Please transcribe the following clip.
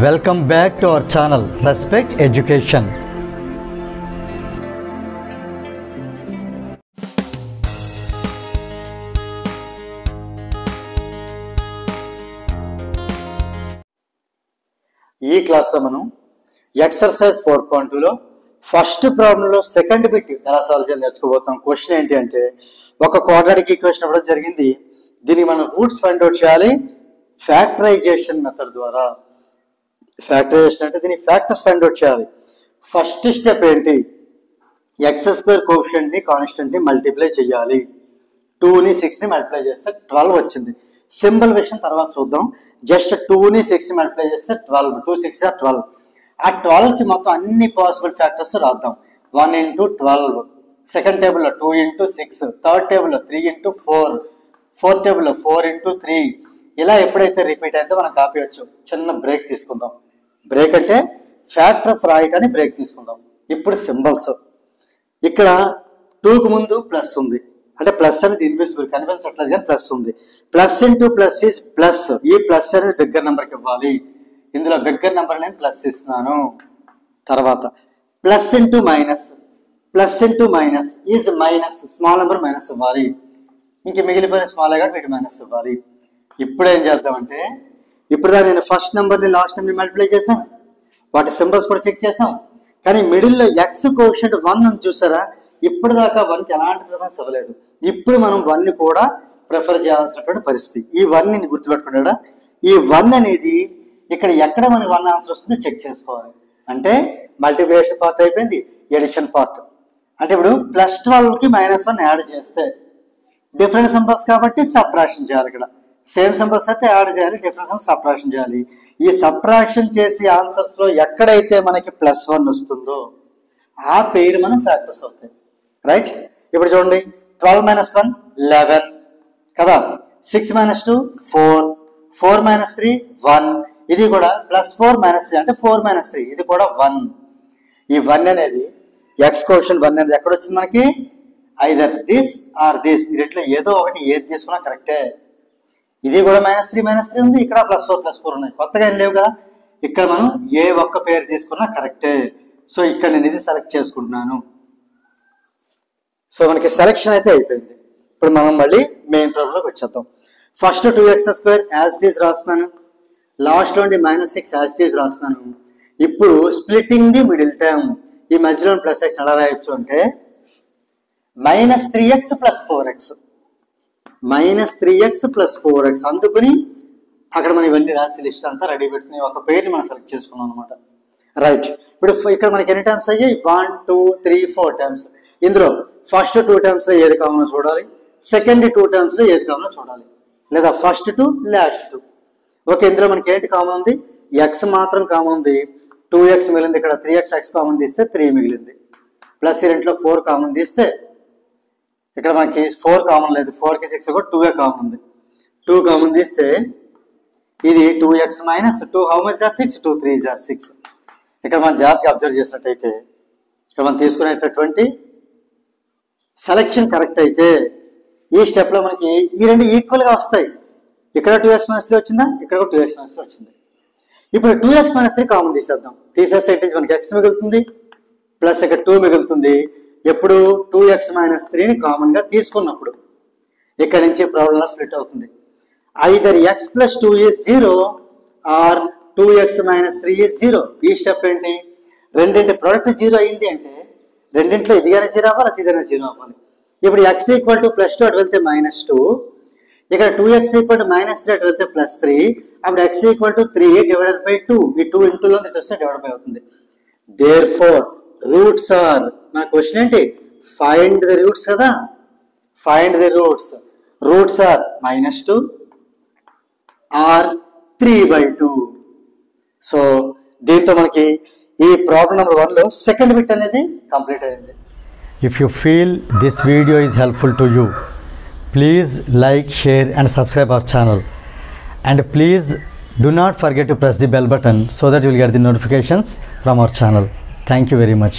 Welcome back to our channel Respect Education. ఈ క్లాస్లో మనం ఎక్సర్సైజ్ 4.2లో ఫస్ట్ ప్రాబ్లంలో సెకండ్ బిట్ ఎలా సాల్వ్ చేయాలి నేర్చుకోబోతాం. క్వశ్చన్ ఏంటి అంటే ఒక క్వాడ్రాటిక్ ఈక్వేషన్ ఇవ్వడం జరిగింది. దీనికి మనం రూట్స్ ఫైండ్ అవుట్ చేయాలి ఫ్యాక్టరైజేషన్ మెథడ్ ద్వారా. ఫ్యాక్టరైజేషన్ అంటే దీని ఫ్యాక్టర్స్ ఫైండ్ అవుట్ చేయాలి. ఫస్ట్ స్టెప్ ఏంటి, ఎక్స్ స్క్వేర్ కోఎఫిషియంట్ ని కాన్స్టెంట్ ని మల్టిప్లై చేయాలి. 2ని 6ని మల్టిప్లై చేస్తే 12 వచ్చింది. సింబల్ విషయం తర్వాత చూద్దాం. జస్ట్ 2ని 6ని మల్టిప్లై చేస్తే 12, 2 6 12. ఆ 12కి మొత్తం అన్ని పాసిబుల్ ఫ్యాక్టర్స్ రాద్దాం. 1 into 12, సెకండ్ టేబుల్లో 2 into 6, థర్డ్ టేబుల్లో 3 into 4, ఫోర్త్ టేబుల్లో 4 into 3. ఇలా ఎప్పుడైతే రిపీట్ అయితే మనం కాపీయచ్చు. చిన్న బ్రేక్ తీసుకుందాం. బ్రేక్ అంటే ఫ్యాక్టర్స్ రాయటానికి బ్రేక్ తీసుకుందాం. ఇప్పుడు సింబల్స్, ఇక్కడ 2కు ముందు ప్లస్ ఉంది అంటే ప్లస్ అనేది ఇన్విజిబుల్, కనిపించట్లేదు కానీ ప్లస్ ఉంది. Plus into plus is plus. ఈ ప్లస్ అనేది బిగ్గర్ నెంబర్కి ఇవ్వాలి. ఇందులో బిగ్గర్ నెంబర్ నేను ప్లస్ ఇస్తున్నాను. తర్వాత plus into minus, plus into minus is minus, small number minus ఇవ్వాలి. ఇంక మిగిలిపోయిన స్మాల్ గా వీటి మైనస్ ఇవ్వాలి. ఇప్పుడు ఏం చేద్దామంటే ఇప్పుడు దాన్ని నేను ఫస్ట్ నెంబర్ని లాస్ట్ నెంబర్ని మల్టిప్లై చేశాను, వాటి సింబల్స్ కూడా చెక్ చేసాం. కానీ మిడిల్లో ఎక్స్ కోఎఫిషియంట్ 1 అని చూసారా, ఇప్పుడు దాకా 1కి ఎలాంటి ప్రిఫరెన్స్ ఇవ్వలేదు. ఇప్పుడు మనం 1ని కూడా ప్రిఫర్ చేయాల్సినటువంటి పరిస్థితి. ఈ 1ని గుర్తుపెట్టుకున్నాడా, ఈ 1 అనేది ఇక్కడ ఎక్కడ మనకి 1 ఆన్సర్ వస్తుందో చెక్ చేసుకోవాలి. అంటే మల్టిప్లికేషన్ పార్ట్ అయిపోయింది, ఎడిషన్ పార్ట్. అంటే ఇప్పుడు +12కి -1 యాడ్ చేస్తే డిఫరెంట్ సింబల్స్ కాబట్టి సబ్ట్రాక్షన్ చేయాలి. ఇక్కడ సేమ్ సింబల్స్ అయితే యాడ్ చేయాలి, డిఫరెంట్ సబ్ట్రాక్షన్ చేయాలి. ఈ సబ్ట్రాక్షన్ చేసి ఆన్సర్స్ లో ఎక్కడైతే మనకి +1 వస్తుందో ఆ పేరు మనం ఫ్యాక్టర్స్ అవుతాయి. రైట్, ఇప్పుడు చూడండి 12 - 1 11 కదా, 6 - 2 4, 4 - 3 1. ఇది కూడా +4 - 3 అంటే 4 - 3, ఇది కూడా 1. ఈ 1 అనేది ఎక్స్ కోఎఫిషియంట్ 1 అనేది ఎక్కడ వచ్చింది మనకి, ఐదర్ దిస్ ఆర్ దిస్, ఈ రెంట్లో ఏదో ఒకటి ఏది తీసుకున్నా కరెక్టే. ఇది కూడా -3 -3 ఉంది, ఇక్కడ +4 +4 ఉన్నాయి, కొత్తగా ఏం లేవు కదా. ఇక్కడ మనం ఏ ఒక్క పేరు తీసుకున్నా కరెక్టే. సో ఇక్కడ నేను ఇది సెలెక్ట్ చేసుకుంటున్నాను. సో మనకి సెలెక్షన్ అయితే అయిపోయింది. ఇప్పుడు మనం మళ్ళీ మెయిన్ ప్రాబ్లంలోకి వచ్చేద్దాం. First 2x² as it is రాస్తున్నాను, లాస్ట్ నుండి -6 యాజ్ ఇట్ ఈస్ రాస్తున్నాను. ఇప్పుడు స్ప్లిట్టింగ్ ది మిడిల్ టర్మ్, ఈ మధ్యలో +x ఎలా రాయొచ్చు అంటే -3x + 4x, -3x + 4x. అందుకని అక్కడ మనం ఇవన్నీ రాసి లిస్ట్ అంతా రెడీ పెట్టుకుని ఒక పేరుని మనం సెలెక్ట్ చేసుకున్నాం అనమాట. రైట్, ఇప్పుడు ఇక్కడ మనకి ఎన్ని టైమ్స్ అయ్యాయి, 1 2 3 4 టైమ్స్. ఇందులో ఫస్ట్ 2 టైమ్స్ లో ఏది కావాలో చూడాలి, సెకండ్ 2 టైమ్స్ లో ఏది కావాలో చూడాలి, లేదా ఫస్ట్ 2 లాస్ట్ 2. ఓకే, ఇందులో మనకి ఏంటి కామన్ ఉంది, ఎక్స్ మాత్రం కామన్ ఉంది. 2x మిగిలింది, ఇక్కడ 3x x కామన్ తీస్తే 3 మిగిలింది, ప్లస్ ఈ రెంట్లో 4 కామన్ తీస్తే ఇక్కడ మనకి 4 కామన్ లేదు, 4కి 6 కూడా 2 కామన్ ఉంది. 2 కామన్ తీస్తే ఇది 2x - 2, how much are 6, 2 3 are 6. ఇక్కడ మనం జాగ్రత్తగా అబ్జర్వ్ చేసినట్టయితే ఇక్కడ మనం తీసుకునేటటువంటి సెలెక్షన్ కరెక్ట్ అయితే ఈ స్టెప్ లో మనకి ఈ రెండు ఈక్వల్ గా వస్తాయి. ఇక్కడ 2x - 3 వచ్చిందా, ఇక్కడ 2x - 3 వచ్చింది. ఇప్పుడు 2x - 3 కామన్ తీసేద్దాం. తీసేస్తే మనకి x మిగులుతుంది, ప్లస్ ఇక్కడ 2 మిగులుతుంది. ఎప్పుడు 2x - 3ని కామన్ గా తీసుకున్నప్పుడు ఇక్కడ నుంచి ప్రాబ్లం స్ప్లిట్ అవుతుంది. Either x + 2 is 0 or 2x - 3 is 0. ఈ స్టెప్ ఏంటి, రెండింటి ప్రోడక్ట్ 0 అయింది అంటే రెండింట్లో ఇదిగానే 0 అవ్వాలి, అతిగానే 0 అవ్వాలి. ఇప్పుడు x = +2 అటు వెళ్తే -2, ఇక్కడ 2x = -3 అటు వెళ్తే +3. అప్పుడు x = 3/2. ఈ 2 ఇంటూలో వస్తే డివైడ్ అవుతుంది. దేర్ఫోర్ రూట్స్ ఆర్, మన క్వశ్చన్ ఏంటి, ఫైండ్ ది రూట్స్ కదా, find the roots. Roots are -2 or 3/2. So దీంతో మనకి ఈ ప్రాబ్లం నెంబర్ 1లో సెకండ్ బిట్ అనేది కంప్లీట్ అయింది. If you feel this video is helpful to you, please like, share and subscribe our channel, and please do not forget to press the bell button so that you will get the notifications from our channel. Thank you very much.